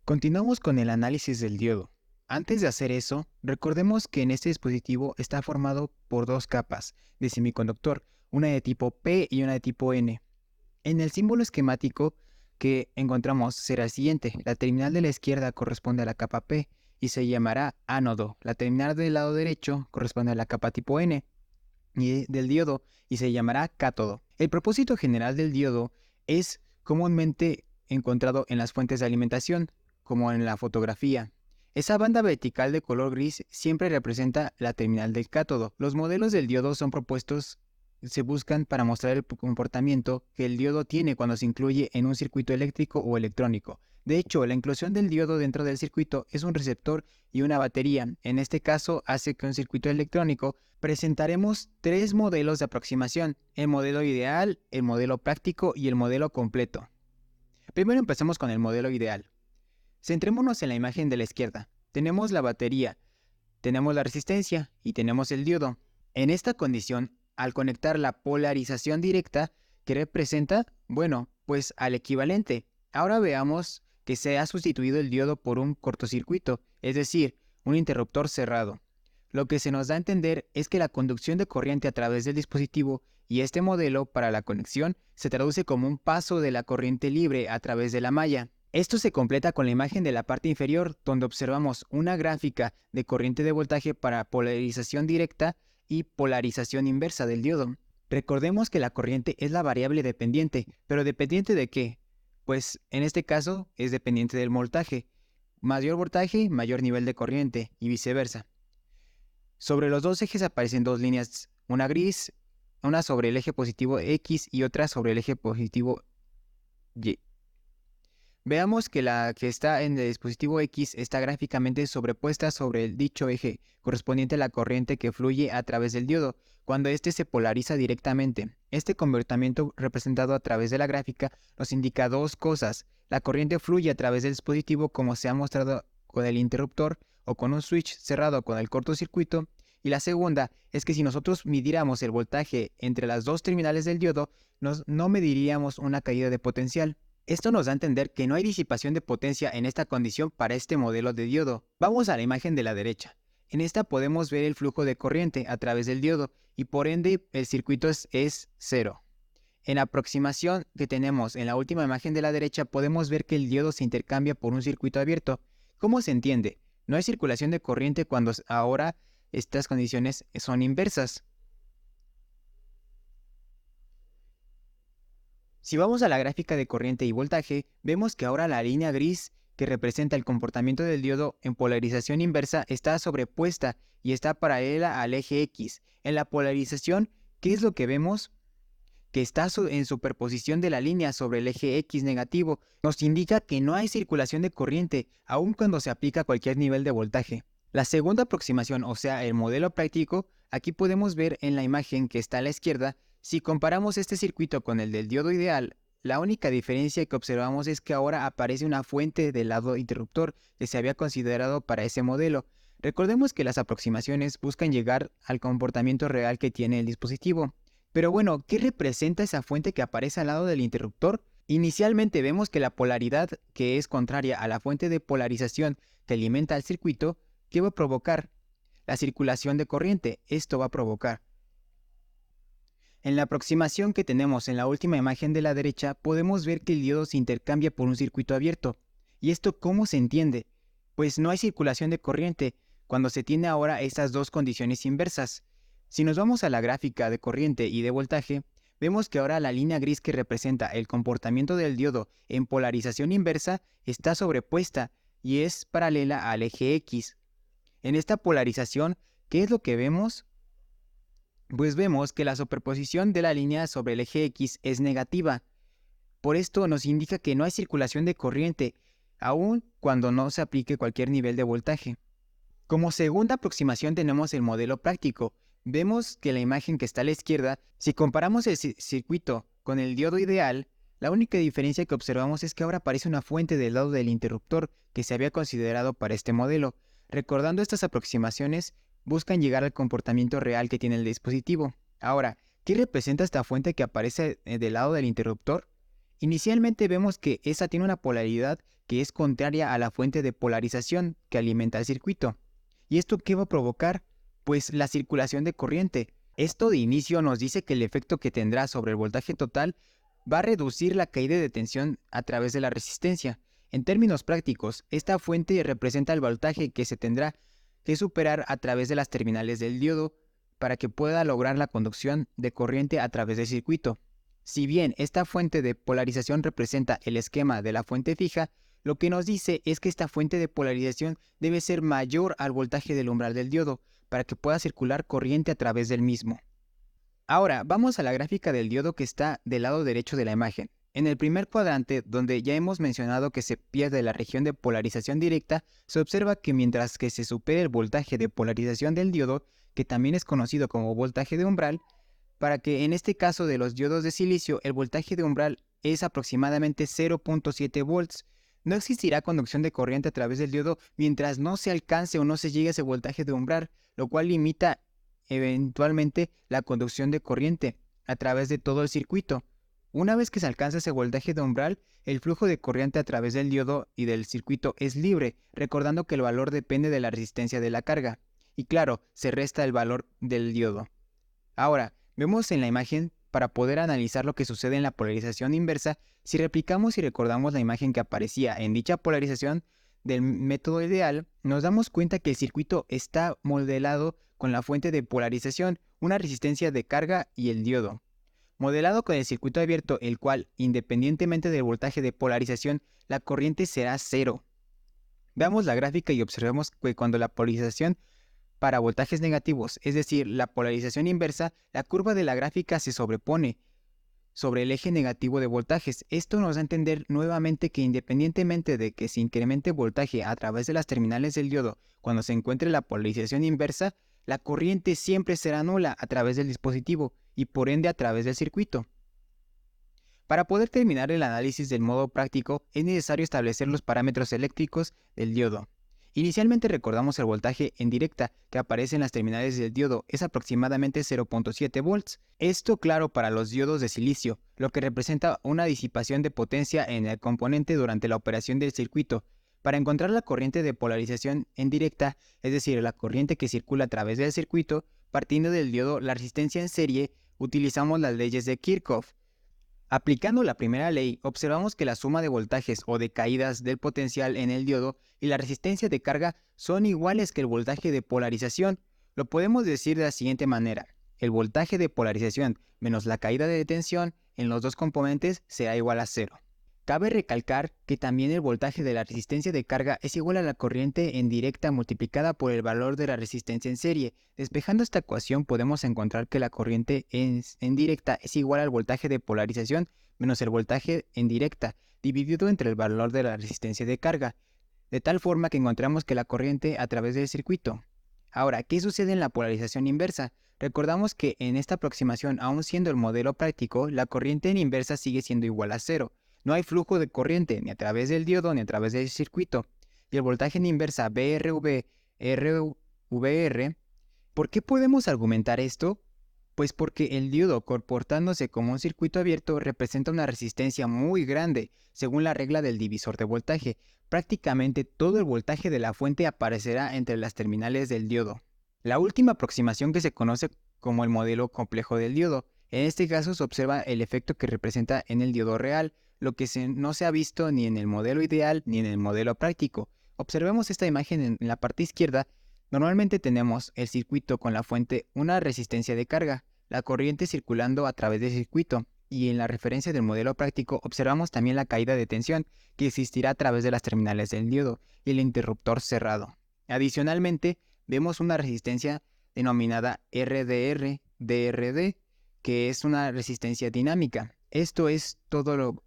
Continuamos con el análisis del diodo. Antes de hacer eso, recordemos que en este dispositivo está formado por dos capas de semiconductor, una de tipo P y una de tipo N. En el símbolo esquemático que encontramos será el siguiente. La terminal de la izquierda corresponde a la capa P y se llamará ánodo. La terminal del lado derecho corresponde a la capa tipo N y del diodo y se llamará cátodo. El propósito general del diodo es comúnmente encontrado en las fuentes de alimentación, como en la fotografía. Esa banda vertical de color gris siempre representa la terminal del cátodo. Los modelos del diodo son propuestos, se buscan para mostrar el comportamiento que el diodo tiene cuando se incluye en un circuito eléctrico o electrónico. De hecho, la inclusión del diodo dentro del circuito es un receptor y una batería. En este caso, hace que un circuito electrónico presentaremos tres modelos de aproximación: el modelo ideal, el modelo práctico y el modelo completo. Primero empecemos con el modelo ideal. Centrémonos en la imagen de la izquierda. Tenemos la batería, tenemos la resistencia y tenemos el diodo. En esta condición, al conectar la polarización directa, ¿qué representa? Bueno, pues al equivalente. Ahora veamos que se ha sustituido el diodo por un cortocircuito, es decir, un interruptor cerrado. Lo que se nos da a entender es que la conducción de corriente a través del dispositivo y este modelo para la conexión se traduce como un paso de la corriente libre a través de la malla. Esto se completa con la imagen de la parte inferior, donde observamos una gráfica de corriente de voltaje para polarización directa y polarización inversa del diodo. Recordemos que la corriente es la variable dependiente, pero ¿dependiente de qué? Pues en este caso es dependiente del voltaje. Mayor voltaje, mayor nivel de corriente y viceversa. Sobre los dos ejes aparecen dos líneas, una gris, una sobre el eje positivo X y otra sobre el eje positivo Y. Veamos que la que está en el dispositivo X está gráficamente sobrepuesta sobre el dicho eje, correspondiente a la corriente que fluye a través del diodo, cuando éste se polariza directamente. Este convertimiento representado a través de la gráfica nos indica dos cosas. La corriente fluye a través del dispositivo como se ha mostrado con el interruptor o con un switch cerrado con el cortocircuito. Y la segunda es que si nosotros midiéramos el voltaje entre las dos terminales del diodo, no mediríamos una caída de potencial. Esto nos da a entender que no hay disipación de potencia en esta condición para este modelo de diodo. Vamos a la imagen de la derecha. En esta podemos ver el flujo de corriente a través del diodo y por ende el circuito es cero. En la aproximación que tenemos en la última imagen de la derecha podemos ver que el diodo se intercambia por un circuito abierto. ¿Cómo se entiende? No hay circulación de corriente cuando ahora estas condiciones son inversas. Si vamos a la gráfica de corriente y voltaje, vemos que ahora la línea gris que representa el comportamiento del diodo en polarización inversa está sobrepuesta y está paralela al eje X. En la polarización, ¿qué es lo que vemos? Que está en superposición de la línea sobre el eje X negativo. Nos indica que no hay circulación de corriente, aun cuando se aplica cualquier nivel de voltaje. La segunda aproximación, o sea, el modelo práctico, aquí podemos ver en la imagen que está a la izquierda. Si comparamos este circuito con el del diodo ideal, la única diferencia que observamos es que ahora aparece una fuente del lado interruptor que se había considerado para ese modelo. Recordemos que las aproximaciones buscan llegar al comportamiento real que tiene el dispositivo. Pero bueno, ¿qué representa esa fuente que aparece al lado del interruptor? Inicialmente vemos que la polaridad, que es contraria a la fuente de polarización que alimenta al circuito, ¿qué va a provocar? La circulación de corriente. Esto va a provocar. En la aproximación que tenemos en la última imagen de la derecha, podemos ver que el diodo se intercambia por un circuito abierto. ¿Y esto cómo se entiende? Pues no hay circulación de corriente cuando se tiene ahora estas dos condiciones inversas. Si nos vamos a la gráfica de corriente y de voltaje, vemos que ahora la línea gris que representa el comportamiento del diodo en polarización inversa está sobrepuesta y es paralela al eje X. En esta polarización, ¿qué es lo que vemos? Pues vemos que la superposición de la línea sobre el eje X es negativa. Por esto nos indica que no hay circulación de corriente, aun cuando no se aplique cualquier nivel de voltaje. Como segunda aproximación tenemos el modelo práctico. Vemos que la imagen que está a la izquierda, si comparamos el circuito con el diodo ideal, la única diferencia que observamos es que ahora aparece una fuente del lado del interruptor que se había considerado para este modelo. Recordando estas aproximaciones, buscan llegar al comportamiento real que tiene el dispositivo. Ahora, ¿qué representa esta fuente que aparece del lado del interruptor? Inicialmente vemos que esta tiene una polaridad que es contraria a la fuente de polarización que alimenta el circuito. ¿Y esto qué va a provocar? Pues la circulación de corriente. Esto de inicio nos dice que el efecto que tendrá sobre el voltaje total va a reducir la caída de tensión a través de la resistencia. En términos prácticos, esta fuente representa el voltaje que se tendrá que superar a través de las terminales del diodo para que pueda lograr la conducción de corriente a través del circuito. Si bien esta fuente de polarización representa el esquema de la fuente fija, lo que nos dice es que esta fuente de polarización debe ser mayor al voltaje del umbral del diodo para que pueda circular corriente a través del mismo. Ahora, vamos a la gráfica del diodo que está del lado derecho de la imagen. En el primer cuadrante, donde ya hemos mencionado que se pierde la región de polarización directa, se observa que mientras que se supere el voltaje de polarización del diodo, que también es conocido como voltaje de umbral, para que en este caso de los diodos de silicio el voltaje de umbral es aproximadamente 0.7 volts, no existirá conducción de corriente a través del diodo mientras no se alcance o no se llegue a ese voltaje de umbral, lo cual limita eventualmente la conducción de corriente a través de todo el circuito. Una vez que se alcanza ese voltaje de umbral, el flujo de corriente a través del diodo y del circuito es libre, recordando que el valor depende de la resistencia de la carga. Y claro, se resta el valor del diodo. Ahora, vemos en la imagen, para poder analizar lo que sucede en la polarización inversa, si replicamos y recordamos la imagen que aparecía en dicha polarización del método ideal, nos damos cuenta que el circuito está modelado con la fuente de polarización, una resistencia de carga y el diodo. Modelado con el circuito abierto, el cual, independientemente del voltaje de polarización, la corriente será cero. Veamos la gráfica y observemos que cuando la polarización para voltajes negativos, es decir, la polarización inversa, la curva de la gráfica se sobrepone sobre el eje negativo de voltajes. Esto nos da a entender nuevamente que independientemente de que se incremente voltaje a través de las terminales del diodo cuando se encuentre la polarización inversa, la corriente siempre será nula a través del dispositivo y por ende a través del circuito. Para poder terminar el análisis del modo práctico, es necesario establecer los parámetros eléctricos del diodo. Inicialmente recordamos el voltaje en directa que aparece en las terminales del diodo es aproximadamente 0.7 volts. Esto claro para los diodos de silicio, lo que representa una disipación de potencia en el componente durante la operación del circuito. Para encontrar la corriente de polarización en directa, es decir, la corriente que circula a través del circuito, partiendo del diodo la resistencia en serie, utilizamos las leyes de Kirchhoff. Aplicando la primera ley, observamos que la suma de voltajes o de caídas del potencial en el diodo y la resistencia de carga son iguales que el voltaje de polarización. Lo podemos decir de la siguiente manera: el voltaje de polarización menos la caída de tensión en los dos componentes será igual a cero. Cabe recalcar que también el voltaje de la resistencia de carga es igual a la corriente en directa multiplicada por el valor de la resistencia en serie. Despejando esta ecuación podemos encontrar que la corriente en directa es igual al voltaje de polarización menos el voltaje en directa dividido entre el valor de la resistencia de carga, de tal forma que encontramos que la corriente a través del circuito. Ahora, ¿qué sucede en la polarización inversa? Recordamos que en esta aproximación, aun siendo el modelo práctico, la corriente en inversa sigue siendo igual a cero. No hay flujo de corriente ni a través del diodo ni a través del circuito. Y el voltaje en inversa VRV, ¿por qué podemos argumentar esto? Pues porque el diodo, comportándose como un circuito abierto, representa una resistencia muy grande, según la regla del divisor de voltaje. Prácticamente todo el voltaje de la fuente aparecerá entre las terminales del diodo. La última aproximación que se conoce como el modelo complejo del diodo. En este caso se observa el efecto que representa en el diodo real, lo que no se ha visto ni en el modelo ideal ni en el modelo práctico. Observemos esta imagen en la parte izquierda. Normalmente tenemos el circuito con la fuente una resistencia de carga, la corriente circulando a través del circuito, y en la referencia del modelo práctico observamos también la caída de tensión que existirá a través de las terminales del diodo y el interruptor cerrado. Adicionalmente, vemos una resistencia denominada RDR-DRD, que es una resistencia dinámica. Esto es todo lo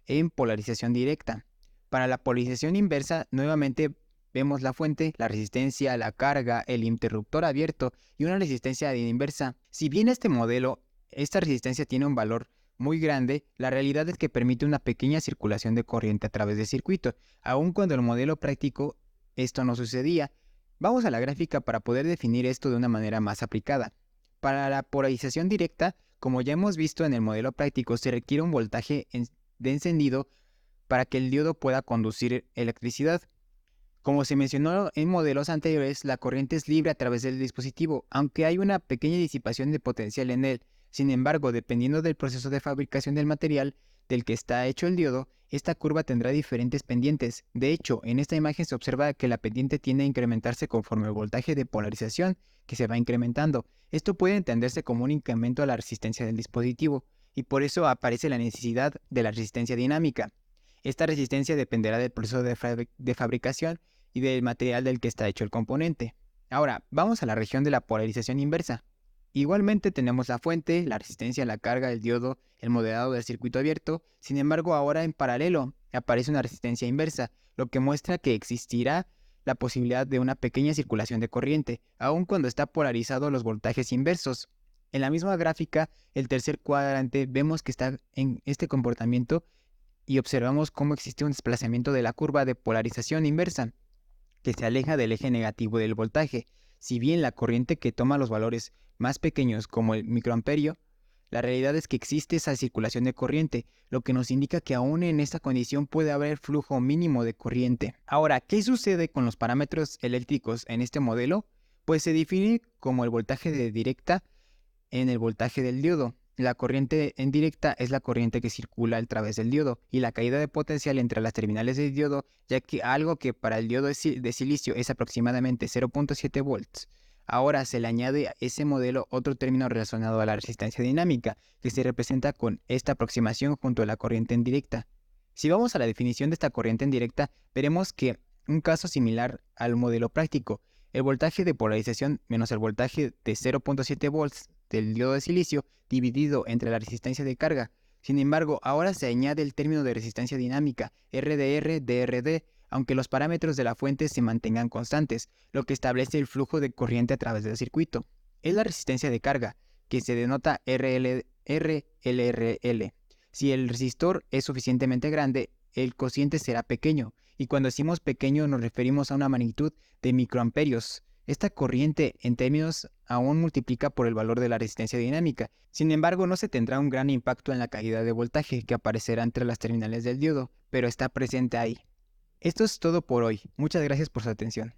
en polarización directa. Para la polarización inversa, nuevamente vemos la fuente, la resistencia, la carga, el interruptor abierto y una resistencia inversa. Si bien este modelo, esta resistencia tiene un valor muy grande, la realidad es que permite una pequeña circulación de corriente a través del circuito, aun cuando en el modelo práctico esto no sucedía. Vamos a la gráfica para poder definir esto de una manera más aplicada. Para la polarización directa, como ya hemos visto en el modelo práctico, se requiere un voltaje de encendido para que el diodo pueda conducir electricidad. Como se mencionó en modelos anteriores, la corriente es libre a través del dispositivo, aunque hay una pequeña disipación de potencial en él. Sin embargo, dependiendo del proceso de fabricación del material del que está hecho el diodo, esta curva tendrá diferentes pendientes. De hecho, en esta imagen se observa que la pendiente tiende a incrementarse conforme el voltaje de polarización que se va incrementando. Esto puede entenderse como un incremento a la resistencia del dispositivo, y por eso aparece la necesidad de la resistencia dinámica. Esta resistencia dependerá del proceso de fabricación y del material del que está hecho el componente. Ahora, vamos a la región de la polarización inversa. Igualmente tenemos la fuente, la resistencia a la carga del diodo, el modelado del circuito abierto. Sin embargo, ahora en paralelo aparece una resistencia inversa, lo que muestra que existirá la posibilidad de una pequeña circulación de corriente, aun cuando está polarizado los voltajes inversos. En la misma gráfica, el tercer cuadrante, vemos que está en este comportamiento y observamos cómo existe un desplazamiento de la curva de polarización inversa, que se aleja del eje negativo del voltaje. Si bien la corriente que toma los valores más pequeños como el microamperio, la realidad es que existe esa circulación de corriente, lo que nos indica que aún en esta condición puede haber flujo mínimo de corriente. Ahora, ¿qué sucede con los parámetros eléctricos en este modelo? Pues se define como el voltaje de directa en el voltaje del diodo. La corriente en directa es la corriente que circula a través del diodo y la caída de potencial entre las terminales del diodo, ya que algo que para el diodo de silicio es aproximadamente 0.7 volts. Ahora se le añade a ese modelo otro término relacionado a la resistencia dinámica, que se representa con esta aproximación junto a la corriente en directa. Si vamos a la definición de esta corriente en directa, veremos que un caso similar al modelo práctico, el voltaje de polarización menos el voltaje de 0.7 volts del diodo de silicio dividido entre la resistencia de carga. Sin embargo, ahora se añade el término de resistencia dinámica, RDR-DRD, aunque los parámetros de la fuente se mantengan constantes, lo que establece el flujo de corriente a través del circuito. Es la resistencia de carga, que se denota RLRL. Si el resistor es suficientemente grande, el cociente será pequeño, y cuando decimos pequeño nos referimos a una magnitud de microamperios. Esta corriente en términos aún multiplica por el valor de la resistencia dinámica. Sin embargo, no se tendrá un gran impacto en la caída de voltaje que aparecerá entre las terminales del diodo, pero está presente ahí. Esto es todo por hoy. Muchas gracias por su atención.